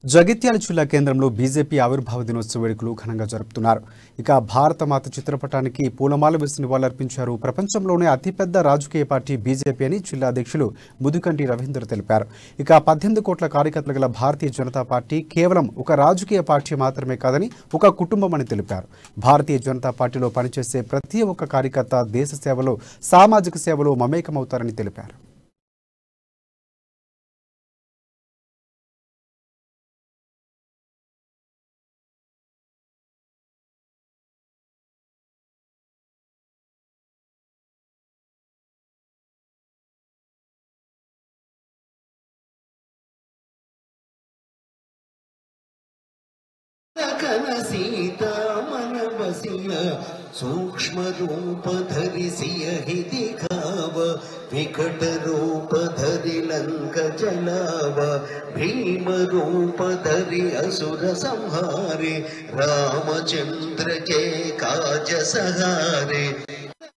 జగిత్యాల జిల్లా కేంద్రంలో బీజేపీ ఆవిర్భావ దినోత్సవ వేడుకలు ఘనంగా జరుపుతున్నారు. ఇక భారతమాత చిత్రపటానికి పూలమాల వేసి నివాళులర్పించారు. ప్రపంచంలోనే అతిపెద్ద రాజకీయ పార్టీ బీజేపీ అని జిల్లా అధ్యక్షులు ముదుకంటి రవీందర్ తెలిపారు. ఇక 18 కోట్ల కార్యకర్తలు గల భారతీయ జనతా పార్టీ కేవలం ఒక రాజకీయ పార్టీ మాత్రమే కాదని ఒక కుటుంబం అని తెలిపారు. భారతీయ జనతా పార్టీలో పనిచేసే ప్రతి ఒక్క కార్యకర్త దేశ సేవలో, సామాజిక సేవలో మమేకమవుతారని తెలిపారు. सीता मन बसिय सूक्ष्म रूप धरिसिय हि दिखाव विकट रूप धरि लंक जलाव भीम रूप धरि असुर संहारे रामचंद्र के काज सहारे।